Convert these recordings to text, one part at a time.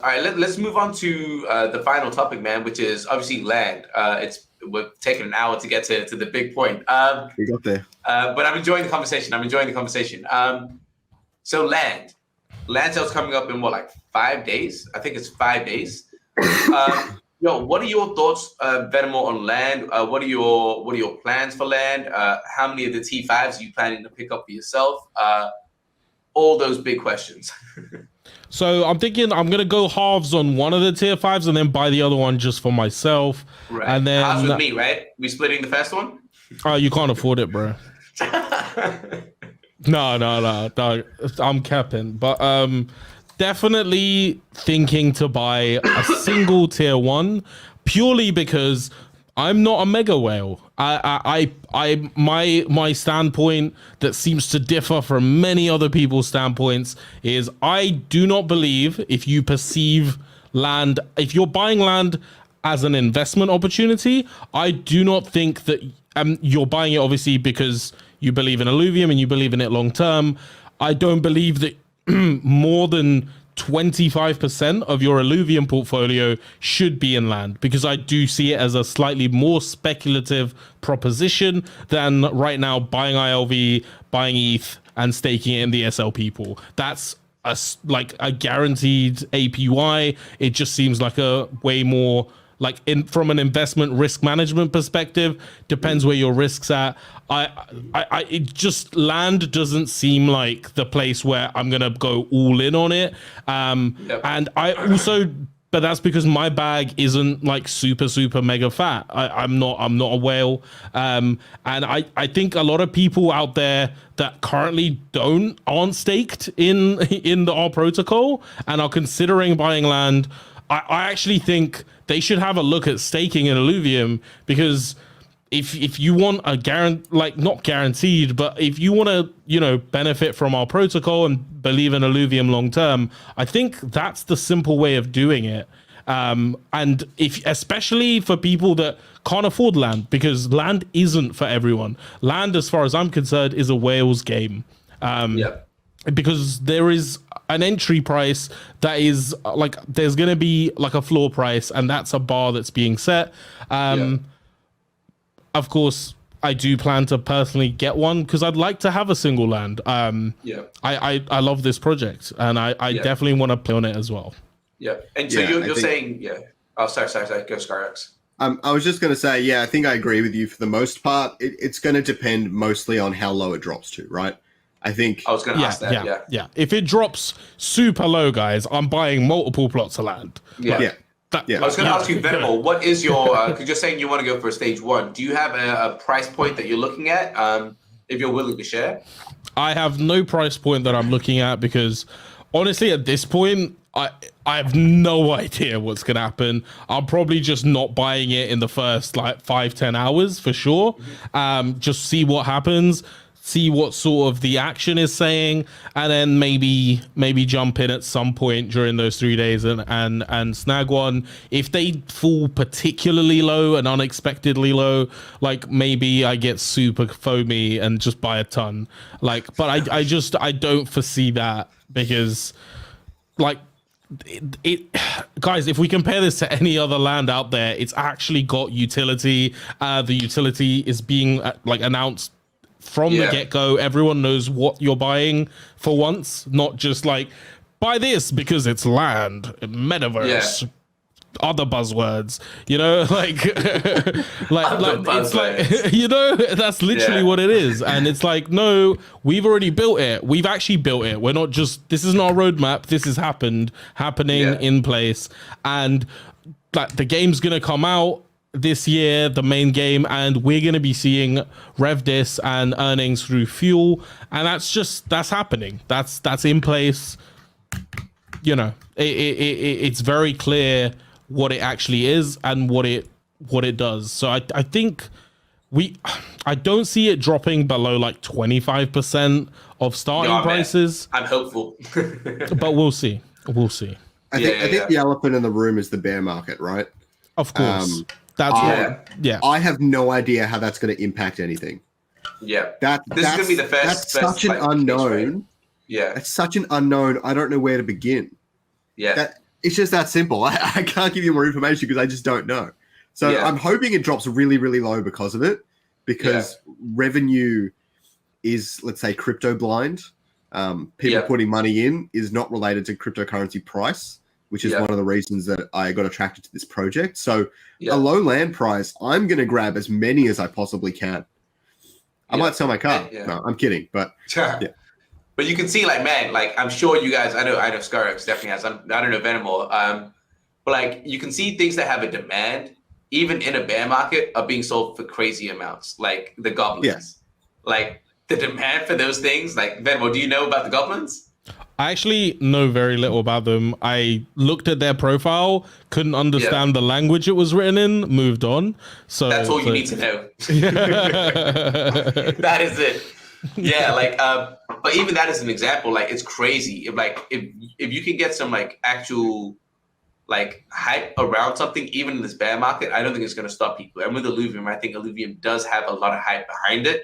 All right, let's move on to the final topic, man, which is obviously land. We're taking an hour to get to the big point. We got there. But I'm enjoying the conversation. So land sale's coming up in like 5 days? I think it's 5 days. What are your thoughts, Vetemor, on land? What are your plans for land? How many of the T5s are you planning to pick up for yourself? All those big questions. So I'm thinking I'm gonna go halves on one of the tier 5s and then buy the other one just for myself. Right. And then halves with me, right? We splitting the first one? Oh, you can't afford it, bro. No. I'm capping. But definitely thinking to buy a single tier 1 purely because I'm not a mega whale. My standpoint that seems to differ from many other people's standpoints is I do not believe if you're buying land as an investment opportunity, I do not think that you're buying it obviously because you believe in Illuvium and you believe in it long term. I don't believe that more than 25% of your Illuvium portfolio should be in land, because I do see it as a slightly more speculative proposition than right now buying ILV, buying ETH, and staking it in the SLP pool. That's like a guaranteed APY. It just seems like a way more from an investment risk management perspective, depends where your risk's at. It just land doesn't seem like the place where I'm gonna go all in on it. And I also, but that's because my bag isn't like super mega fat. I'm not a whale. And I think a lot of people out there that currently aren't staked in the R protocol and are considering buying land, I actually think they should have a look at staking in Illuvium, because if you want a not guaranteed, but if you want to, benefit from our protocol and believe in Illuvium long term, I think that's the simple way of doing it. And especially for people that can't afford land, because land isn't for everyone. Land, as far as I'm concerned, is a whale's game. Because there is an entry price that is there's going to be like a floor price, and that's a bar that's being set. Of course, I do plan to personally get one because I'd like to have a single land. I love this project, and I definitely want to play on it as well. Yeah, and so you're saying, Oh, sorry, go Scoriox. I was just going to say, I think I agree with you for the most part. It's going to depend mostly on how low it drops to, right? I think I was going to ask that. Yeah. If it drops super low, guys, I'm buying multiple plots of land. I was going to ask you, Vetemor, what is your? Because you're saying you want to go for stage 1. Do you have a price point that you're looking at? If you're willing to share. I have no price point that I'm looking at because, honestly, at this point, I have no idea what's going to happen. I'm probably just not buying it in the first 5-10 hours for sure. Just see what happens. See what sort of the action is saying, and then maybe jump in at some point during those 3 days and snag one. If they fall particularly low and unexpectedly low, maybe I get super foamy and just buy a ton. But I don't foresee that, because guys, if we compare this to any other land out there, it's actually got utility. The utility is being announced from the get-go. Everyone knows what you're buying for once, not just buy this because it's land, metaverse, other buzzwords, it's that's literally what it is. And it's no, we've already built it. We've actually built it. We're not just, this is not a roadmap. This is happening in place. And the game's going to come out this year, the main game, and we're going to be seeing RevDis and earnings through fuel, and that's happening. That's in place. It's very clear what it actually is and what it does. So I think I don't see it dropping below 25% of starting prices. I'm hopeful. But we'll see. I think the elephant in the room is the bear market, right? Of course. I have no idea how that's going to impact anything. This is going to be the first. That's such an unknown. Right? It's such an unknown. I don't know where to begin. Yeah. It's just that simple. I can't give you more information because I just don't know. So I'm hoping it drops really, really low because of it, because revenue is, let's say, crypto blind. People putting money in is not related to cryptocurrency price, which is one of the reasons that I got attracted to this project. So a low land price, I'm going to grab as many as I possibly can. I might sell my car. No, I'm kidding. But But you can see, like, man, like, I'm sure you guys, I know Scoriox definitely has, I don't know Vetemor, but like, you can see things that have a demand, even in a bear market, are being sold for crazy amounts, like the goblins. Like, the demand for those things, like, Vetemor, do you know about the goblins? I actually know very little about them. I looked at their profile, couldn't understand the language it was written in, moved on. So that's all you need to know. That is it. Yeah, like, but even that is an example. Like, it's crazy. If you can get some like actual like hype around something, even in this bear market, I don't think it's going to stop people. And with Illuvium, I think Illuvium does have a lot of hype behind it.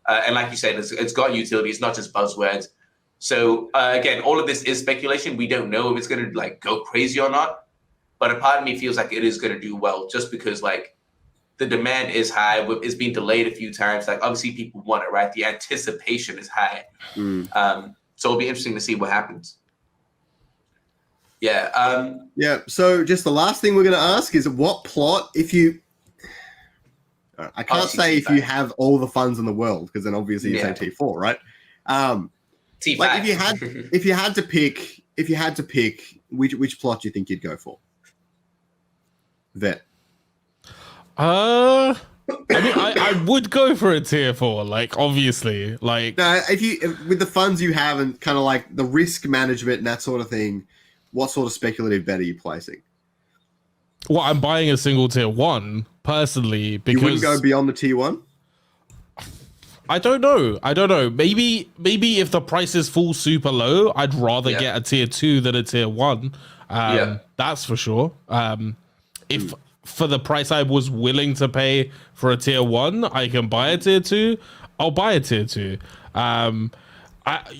And like you said, it's got utility. It's not just buzzwords. So again, all of this is speculation. We don't know if it's going to like go crazy or not. But a part of me feels like it is going to do well, just because like the demand is high. It's been delayed a few times. Like, obviously people want it, right? The anticipation is high. So it'll be interesting to see what happens. So just the last thing we're going to ask is, what plot, if you, I can't say if you have all the funds in the world, because then obviously you say T4, right? T5. Like, if you had to pick, which plot do you think you'd go for? Vet. I mean, I would go for a tier 4, like, obviously, like. No, with the funds you have and kind of like the risk management and that sort of thing, what sort of speculative bet are you placing? Well, I'm buying a single tier 1 personally, because you wouldn't go beyond the tier 1. I don't know. Maybe if the prices fall super low, I'd rather get a tier 2 than a tier 1. That's for sure. If for the price I was willing to pay for a tier 1, I can buy a tier 2, I'll buy a tier 2.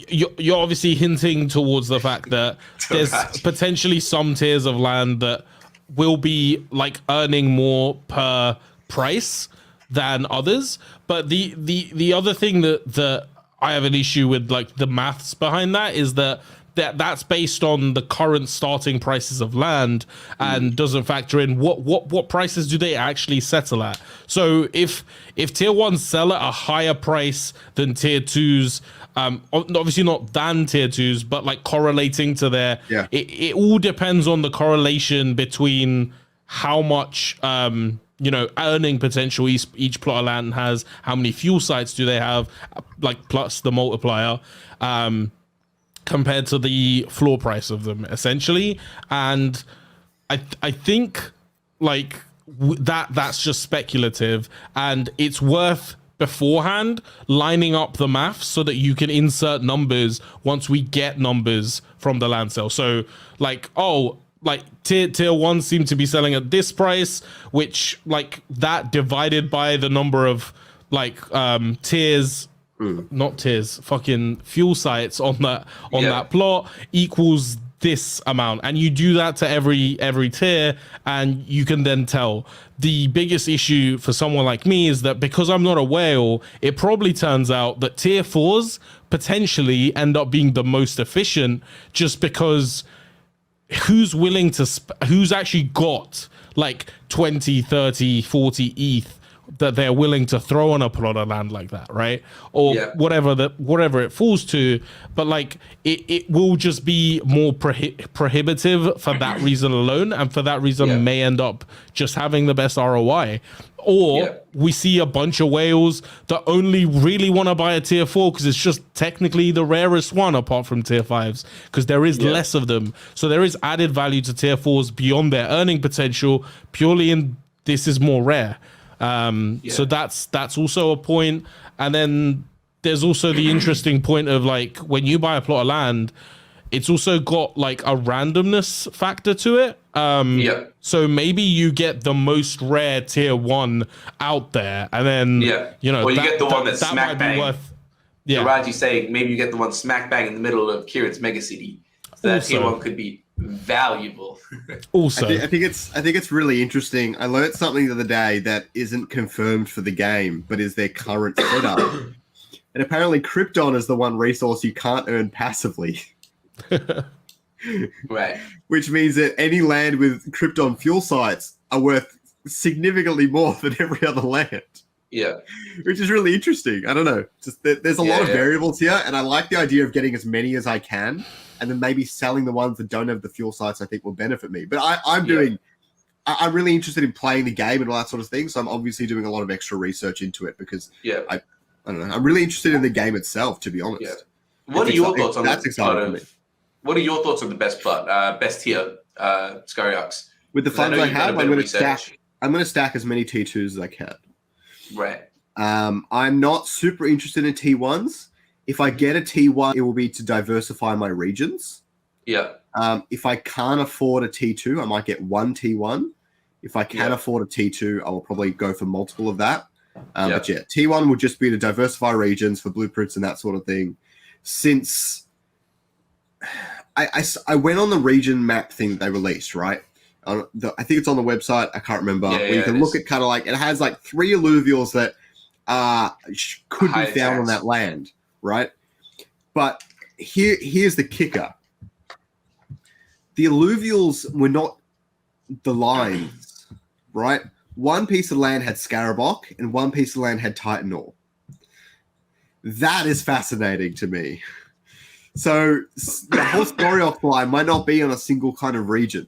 You're obviously hinting towards the fact that there's potentially some tiers of land that will be like earning more per price than others. But the other thing that I have an issue with, like the maths behind that, is that's based on the current starting prices of land and doesn't factor in what prices do they actually settle at. So if tier 1s sell at a higher price than tier 2s, obviously not than tier 2s, but like correlating to their, it all depends on the correlation between how much earning potential each plot of land has, how many fuel sites do they have, like plus the multiplier, compared to the floor price of them, essentially. And I think like that's just speculative, and it's worth beforehand lining up the maths so that you can insert numbers once we get numbers from the land sale. So like, tier 1 seem to be selling at this price, which like that divided by the number of like tiers, not tiers, fucking fuel sites on that plot equals this amount. And you do that to every tier, and you can then tell. The biggest issue for someone like me is that because I'm not a whale, it probably turns out that tier 4s potentially end up being the most efficient, just because who's actually got like 20, 30, 40 ETH that they're willing to throw on a plot of land like that, right? Or whatever it falls to. But like it will just be more prohibitive for that reason alone, and for that reason may end up just having the best ROI. Or we see a bunch of whales that only really want to buy a tier 4 because it's just technically the rarest one apart from tier 5s, because there is less of them. So there is added value to tier 4s beyond their earning potential, purely in this is more rare. So that's also a point. And then there's also the interesting point of like, when you buy a plot of land, it's also got like a randomness factor to it. So maybe you get the most rare tier 1 out there, and then or you get the one that's smack bang. Worth, Raji's saying maybe you get the one smack bang in the middle of Kieran's mega city. So that tier 1 could be valuable. Also, I think it's really interesting. I learned something the other day that isn't confirmed for the game, but is their current setup. And apparently, Krypton is the one resource you can't earn passively. Right. Which means that any land with Krypton fuel sites are worth significantly more than every other land. Yeah. Which is really interesting. I don't know. Just there's a lot of variables here, and I like the idea of getting as many as I can, and then maybe selling the ones that don't have the fuel sites I think will benefit me. But I'm really interested in playing the game and all that sort of thing, so I'm obviously doing a lot of extra research into it because I don't know. I'm really interested in the game itself, to be honest. Yeah. What are your thoughts on that's exciting for me? What are your thoughts on the best tier, Scoriox? With the funds I have, I'm going to stack as many T2s as I can. Right. I'm not super interested in T1s. If I get a T1, it will be to diversify my regions. Yeah. If I can't afford a T2, I might get one T1. If I can afford a T2, I will probably go for multiple of that. But yeah, T1 would just be to diversify regions for blueprints and that sort of thing. Since I went on the region map thing that they released, right? I think it's on the website. I can't remember. Where you can look at kind of like, it has like 3 alluvials that could be found on that land, right? But here's the kicker. The alluvials were not the lines, right? One piece of land had Scarabok and one piece of land had Titan ore. That is fascinating to me. So the whole Scoriox line might not be on a single kind of region,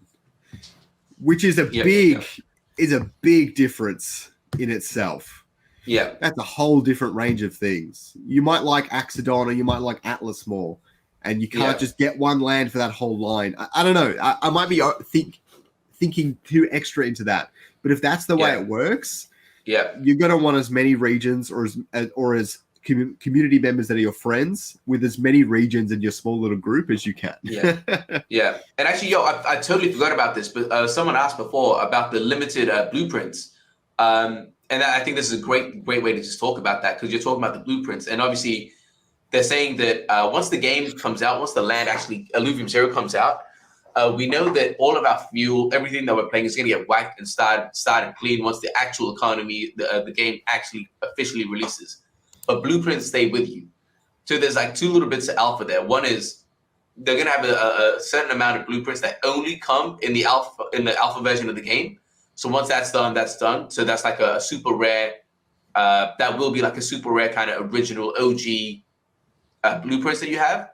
which is a big difference in itself. Yeah. That's a whole different range of things. You might like Axodon or you might like Atlas more, and you can't just get one land for that whole line. I don't know. I might be thinking too extra into that. But if that's the way it works, you're going to want as many regions or as community members that are your friends with as many regions in your small little group as you can. Yeah. And actually, I totally forgot about this, but someone asked before about the limited blueprints. And I think this is a great way to just talk about that, because you're talking about the blueprints. And obviously, they're saying that once the game comes out, once the land actually, Illuvium 0 comes out, we know that all of our fuel, everything that we're playing is going to get wiped and started clean once the actual economy, the game actually officially releases. But blueprints stay with you. So there's like 2 little bits of alpha there. One is they're going to have a certain amount of blueprints that only come in the alpha version of the game. So once that's done, that's done. So that's like a super rare, that will be like a super rare kind of original OG blueprints that you have.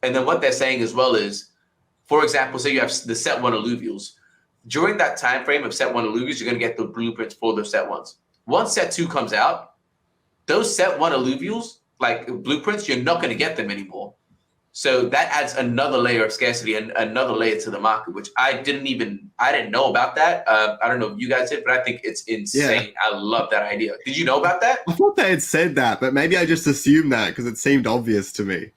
And then what they're saying as well is, for example, say you have the set 1 alluvials. During that time frame of set 1 alluvials, you're going to get the blueprints for those set 1s. Once set 2 comes out, those set 1 alluvials, like blueprints, you're not going to get them anymore. So that adds another layer of scarcity and another layer to the market, which I didn't know about that. I don't know if you guys did, but I think it's insane. Yeah. I love that idea. Did you know about that? I thought they had said that, but maybe I just assumed that because it seemed obvious to me.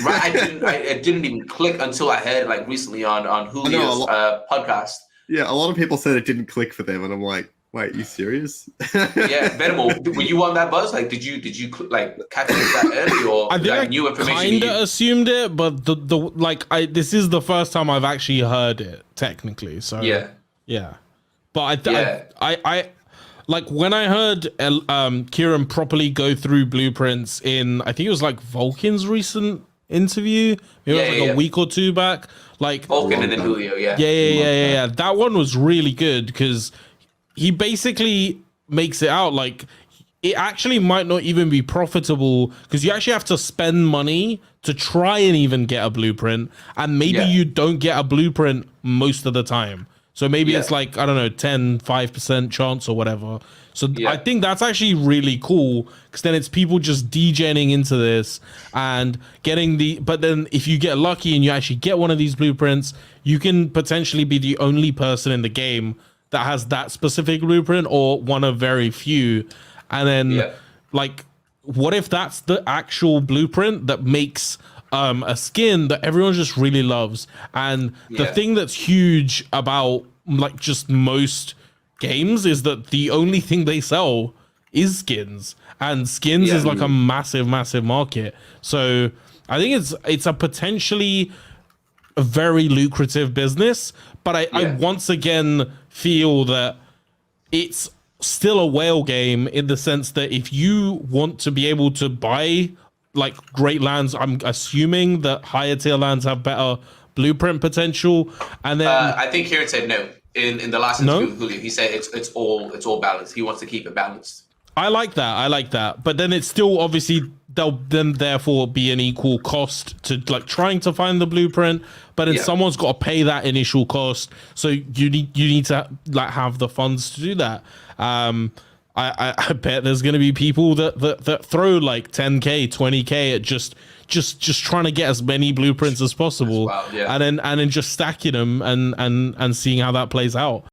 Right, I didn't even click until I heard like recently on Julio's podcast. Yeah, a lot of people said it didn't click for them, and I'm like, wait, you serious? Yeah, Vetemor, were you on that buzz? Like, did you like catch it that early, or I think like, new information? Kinda assumed it, but this is the first time I've actually heard it technically. So yeah. But I like when I heard Kieran properly go through blueprints in, I think it was like Vulcan's recent interview, maybe a week or 2 back. Like Vulcan and then Julio, yeah. That one was really good because he basically makes it out like it actually might not even be profitable because you actually have to spend money to try and even get a blueprint, and maybe you don't get a blueprint most of the time. So maybe it's like, I don't know, 5% chance or whatever. So I think that's actually really cool because then it's people just degenning into this and getting but then if you get lucky and you actually get one of these blueprints, you can potentially be the only person in the game that has that specific blueprint or one of very few. And then like, what if that's the actual blueprint that makes a skin that everyone just really loves? And the thing that's huge about like just most games is that the only thing they sell is skins, and skins is like a massive market. So I think it's a potentially a very lucrative business. But I once again feel that it's still a whale game in the sense that if you want to be able to buy like great lands, I'm assuming that higher tier lands have better blueprint potential. And then I think Kieran said no in the last interview with Julio. He said it's all balanced. He wants to keep it balanced. I like that. But then it's still obviously there'll then therefore be an equal cost to like trying to find the blueprint. But then someone's got to pay that initial cost. So you need to like have the funds to do that. I bet there's going to be people that throw like 10k, 20k at just trying to get as many blueprints as possible, and then just stacking them and seeing how that plays out.